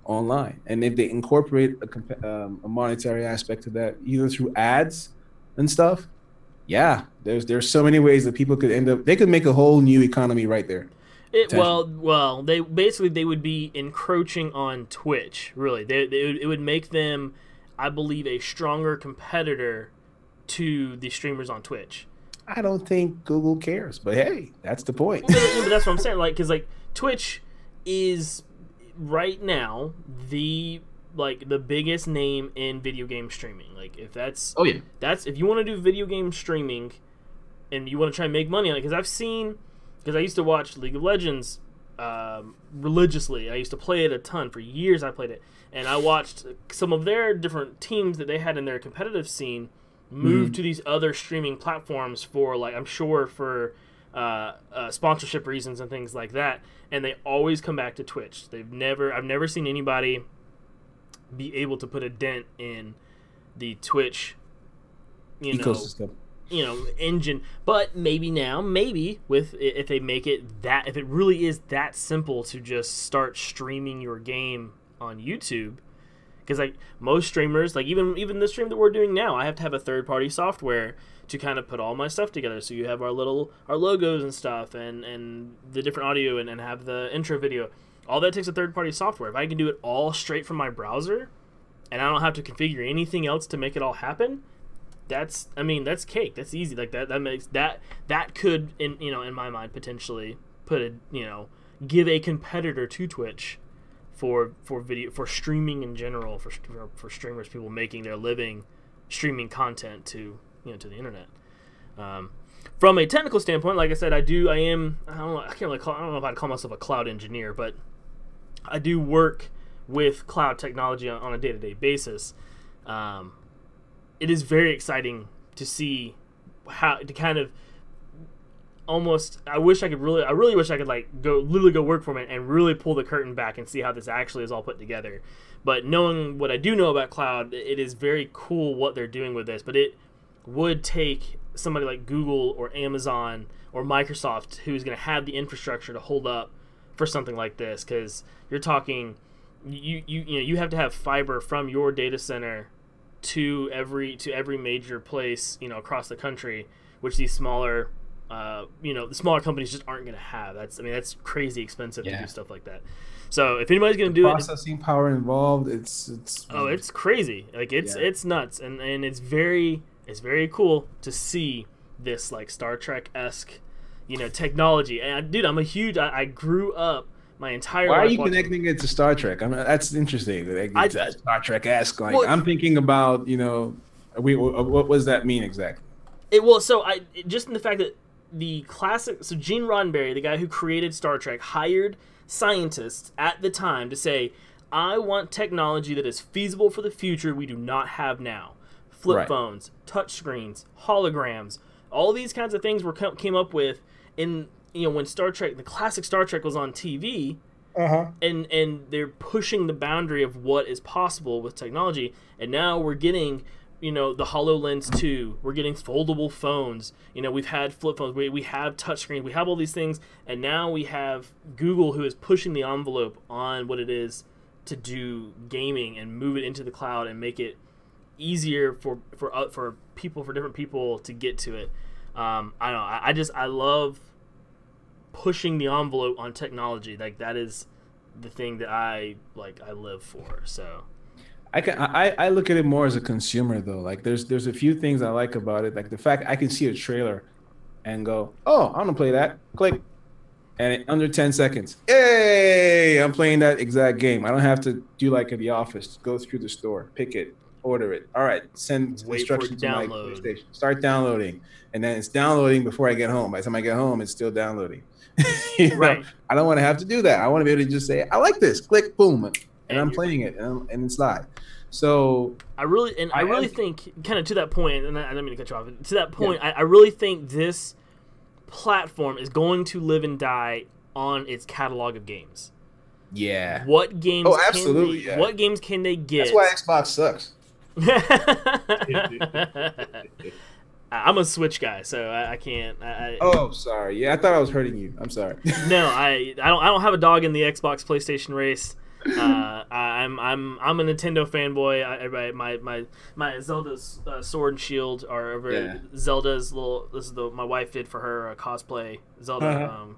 online. And if they incorporate a monetary aspect to that, either through ads and stuff, there's so many ways that people could they could make a whole new economy right there. Well, they would be encroaching on Twitch. Really, it would make them, I believe, a stronger competitor to the streamers on Twitch. I don't think Google cares, but hey, that's the point. But that's what I'm saying. Like, because like Twitch is right now the biggest name in video game streaming. Like, if that's if you want to do video game streaming, and you want to try and make money on it, because I used to watch League of Legends religiously. I used to play it a ton for years. I played it, and I watched some of their different teams that they had in their competitive scene move to these other streaming platforms for, like, I'm sure for sponsorship reasons and things like that, and they always come back to Twitch. I've never seen anybody be able to put a dent in the Twitch ecosystem, engine. But maybe with if they make it if it really is that simple to just start streaming your game on YouTube. Because like most streamers, like even the stream that we're doing now, I have to have a third-party software to kind of put all my stuff together. So you have our logos and stuff, and the different audio, and have the intro video. All that takes a third-party software. If I can do it all straight from my browser, and I don't have to configure anything else to make it all happen, that's cake. That's easy. Like that makes that could in my mind potentially give a competitor to Twitch. For video, for streaming in general, for streamers, people making their living streaming content to the internet. From a technical standpoint, like I said, I don't know if I'd call myself a cloud engineer, but I do work with cloud technology on a day-to-day basis. It is very exciting to see how to kind of almost. I really wish I could like go work for them and really pull the curtain back and see how this actually is all put together. But knowing what I do know about cloud, it is very cool what they're doing with this. But it would take somebody like Google or Amazon or Microsoft who's going to have the infrastructure to hold up for something like this, because you're talking you have to have fiber from your data center to every major place across the country, which these smaller the smaller companies just aren't going to have. That's crazy expensive to do stuff like that. So if anybody's going to do processing power involved, it's crazy. Like it's nuts, and it's very cool to see this like Star Trek-esque technology. And dude, I grew up my entire life. Why are you connecting it to Star Trek? I mean, that's interesting. Star Trek-esque. Like, I'm thinking about what does that mean exactly? Just in the fact that Gene Roddenberry, the guy who created Star Trek, hired scientists at the time to say, I want technology that is feasible for the future we do not have now. Flip phones, touch screens, holograms, all these kinds of things came up with in when Star Trek, the classic Star Trek, was on TV. And they're pushing the boundary of what is possible with technology, and now we're getting you know, the HoloLens 2. We're getting foldable phones. You know, we've had flip phones. We have touchscreens. We have all these things, and now we have Google, who is pushing the envelope on what it is to do gaming and move it into the cloud and make it easier for people, for different people to get to it. I don't know. I love pushing the envelope on technology. Like, that is the thing that I live for. So I look at it more as a consumer though. Like there's a few things I like about it. Like the fact I can see a trailer and go, oh, I want to play that. Click. And in under 10 seconds, hey, I'm playing that exact game. I don't have to do like at the office, go through the store, pick it, order it. All right, send instructions to my PlayStation. Start downloading. And then it's downloading before I get home. By the time I get home, it's still downloading. Right. I don't want to have to do that. I want to be able to just say, I like this. Click, boom. And I'm playing it, and it's live. So I really think, kind of to that point, and I don't mean to cut you off. To that point, I really think this platform is going to live and die on its catalog of games. Yeah. What games? Oh, absolutely. What games can they get? That's why Xbox sucks. I'm a Switch guy, so I can't. Oh, sorry. Yeah, I thought I was hurting you. I'm sorry. No, I don't have a dog in the Xbox PlayStation race. I'm a Nintendo fanboy. My Zelda's sword and shield are over. Zelda's little. This is my wife did for her cosplay Zelda.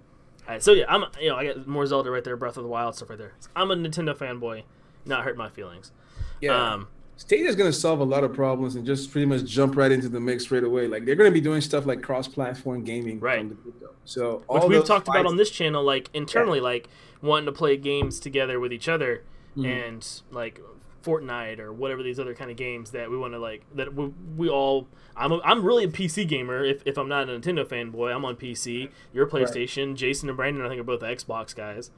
So yeah, I got more Zelda right there, Breath of the Wild stuff right there. I'm a Nintendo fanboy. Not hurt my feelings. Yeah. Stadia's going to solve a lot of problems and just pretty much jump right into the mix straight away. Like they're going to be doing stuff like cross-platform gaming, right? From the get-go. So which we've talked about on this channel, like internally, like wanting to play games together with each other, and like Fortnite or whatever these other kind of games that we want to like. That we all. I'm really a PC gamer. If I'm not a Nintendo fanboy, I'm on PC. You're a PlayStation. Right. Jason and Brandon, I think, are both Xbox guys.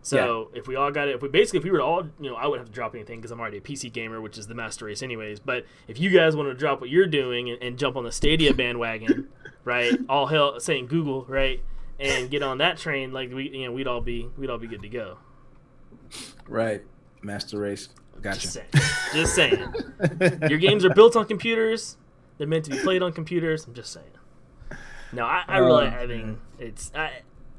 So if we all got it, if we were to all, I wouldn't have to drop anything because I'm already a PC gamer, which is the master race anyways. But if you guys want to drop what you're doing and jump on the Stadia bandwagon, right? All hell saying Google, right? And get on that train, like we'd all be good to go. Right, master race. Gotcha. Just saying. Your games are built on computers. They're meant to be played on computers. I'm just saying. No, I think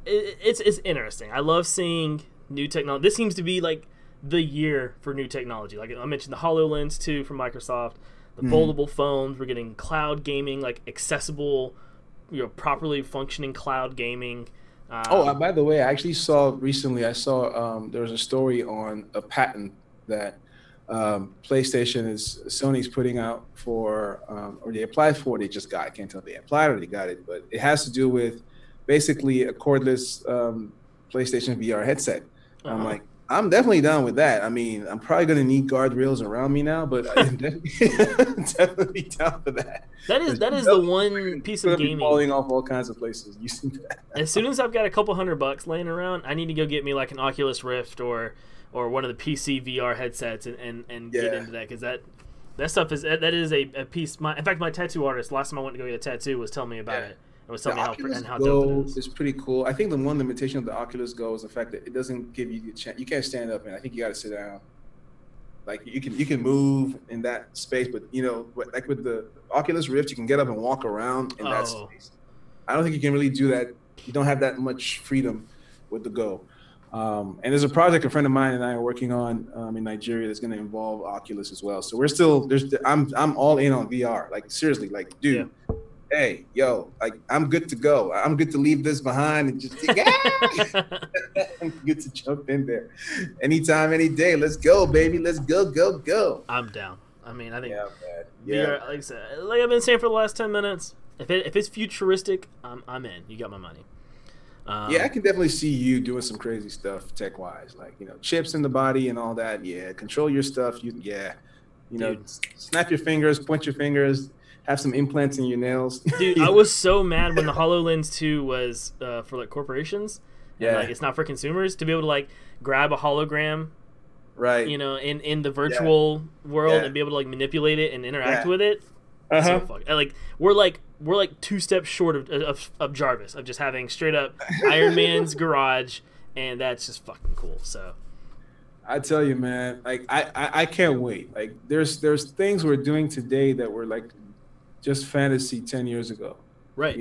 it's interesting. I love seeing new technology. This seems to be like the year for new technology. Like I mentioned, the HoloLens 2 from Microsoft, the foldable phones. We're getting cloud gaming, like accessible, properly functioning cloud gaming. By the way, I actually saw recently. I saw there was a story on a patent that Sony's putting out for, or they applied for. They just got. I can't tell if they applied or they got it, but it has to do with basically a cordless PlayStation VR headset. I'm like, I'm definitely down with that. I mean, I'm probably going to need guardrails around me now, but I'm definitely down for that. That is the one piece of gaming. Falling off all kinds of places using that. As soon as I've got a couple $100 laying around, I need to go get me like an Oculus Rift or one of the PC VR headsets and get into that, because that stuff is a piece. In fact, my tattoo artist, last time I went to go get a tattoo, was telling me about it. It was telling me how dope it is. It's pretty cool. I think the one limitation of the Oculus Go is the fact that it doesn't give you the chance. You can't stand up, and I think you got to sit down. Like you can move in that space, but like with the Oculus Rift, you can get up and walk around in that space. I don't think you can really do that. You don't have that much freedom with the Go. And there's a project a friend of mine and I are working on in Nigeria that's going to involve Oculus as well. So we're still I'm all in on VR. Like seriously, like dude. Yeah. Hey, yo, like I'm good to go. I'm good to leave this behind and just I'm good to jump in there. Anytime, any day. Let's go, baby. Let's go. I'm down. I mean, I think VR, like I said, like I've been saying for the last 10 minutes, if it's futuristic, I'm in. You got my money. I can definitely see you doing some crazy stuff tech-wise, like chips in the body and all that. Yeah, control your stuff. Snap your fingers, point your fingers. Have some implants in your nails. Dude, I was so mad when the HoloLens 2 was for like corporations. Yeah. And, like it's not for consumers, to be able to like grab a hologram, right? In the virtual world and be able to like manipulate it and interact with it. So we're like 2 steps short of Jarvis, of just having straight up Iron Man's garage, and that's just fucking cool. So I tell you, man, like I can't wait. Like there's things we're doing today that were like just fantasy 10 years ago. Right.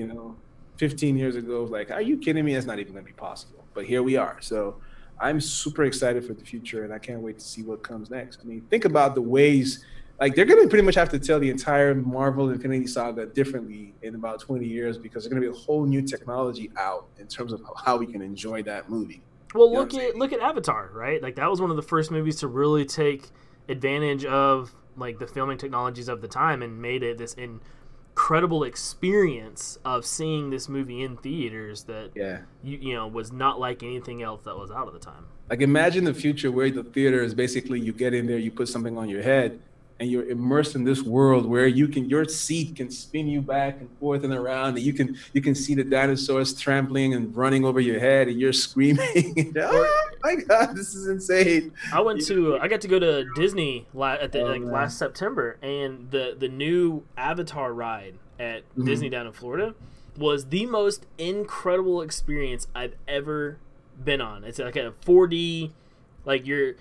15 years ago, like, are you kidding me? That's not even going to be possible. But here we are. So I'm super excited for the future, and I can't wait to see what comes next. I mean, think about the ways, like, they're going to pretty much have to tell the entire Marvel Infinity Saga differently in about 20 years because there's going to be a whole new technology out in terms of how we can enjoy that movie. Well, look at Avatar, right? Like, that was one of the first movies to really take advantage of, like, the filming technologies of the time and made it this incredible experience of seeing this movie in theaters that you know was not like anything else that was out at the time. Like, imagine the future where the theater is basically you get in there, you put something on your head, and you're immersed in this world where your seat can spin you back and forth and around, and you can see the dinosaurs trampling and running over your head, and you're screaming. Oh my God, this is insane! I got to go to Disney last September, and the new Avatar ride at Disney down in Florida was the most incredible experience I've ever been on. It's like a 4D, like you're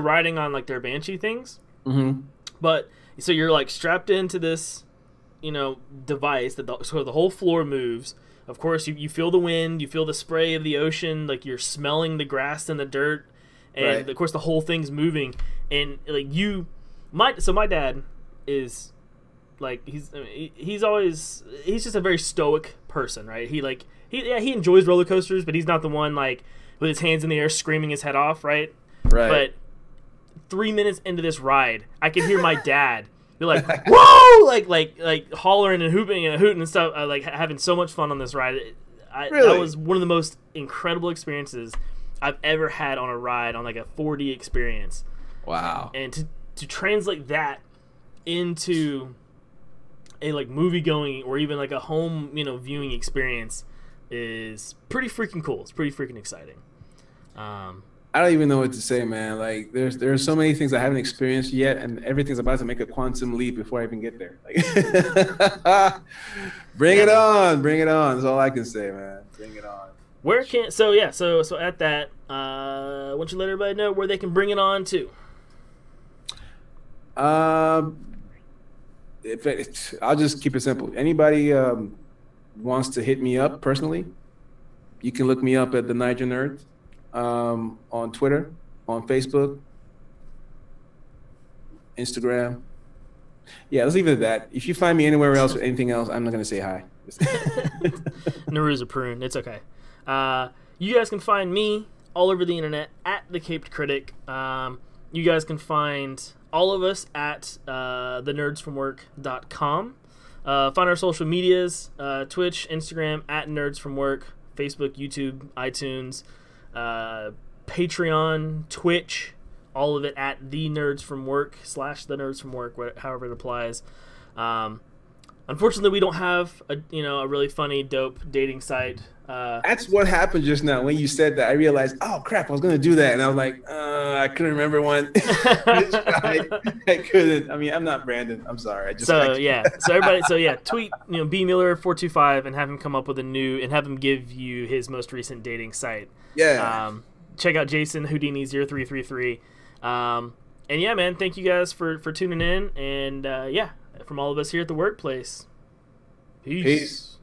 riding on like their Banshee things. Mm-hmm. But so you're like strapped into this, device that so the whole floor moves. Of course, you feel the wind, you feel the spray of the ocean, like you're smelling the grass and the dirt, and of course the whole thing's moving. And like my dad is like he's just a very stoic person, right? He enjoys roller coasters, but he's not the one like with his hands in the air screaming his head off, right? Right. But 3 minutes into this ride, I could hear my dad be like, "Whoa!" like hollering and hooping and hooting and stuff, like having so much fun on this ride. Really? That was one of the most incredible experiences I've ever had on a ride, on like a 4D experience. Wow! And to translate that into a like movie going or even like a home viewing experience is pretty freaking cool. It's pretty freaking exciting. I don't even know what to say, man. Like, there's so many things I haven't experienced yet, and everything's about to make a quantum leap before I even get there. Like, bring it on. That's all I can say, man. Bring it on. So at that, why don't you let everybody know where they can bring it on to? I'll just keep it simple. Anybody wants to hit me up personally, you can look me up at the Niger Nerd. On Twitter, on Facebook, Instagram. Yeah, let's leave it at that. If you find me anywhere else or anything else, I'm not going to say hi. Naru's a prune. It's okay. You guys can find me all over the internet at The Caped Critic. You guys can find all of us at TheNerdsFromWork.com. Find our social medias, Twitch, Instagram, at NerdsFromWork, Facebook, YouTube, iTunes, Patreon, Twitch, all of it at TheNerdsFromWork / TheNerdsFromWork, however it applies. Unfortunately, we don't have a really funny, dope dating site. That's what happened just now. When you said that, I realized, oh crap, I was gonna do that, and I was like, I couldn't remember one. I couldn't. I mean, I'm not Brandon. I'm sorry. So everybody. Tweet BMiller425 and have him come up with and have him give you his most recent dating site. Yeah. Check out Jason Houdini0333. And yeah, man, thank you guys for tuning in. And from all of us here at the workplace. Peace.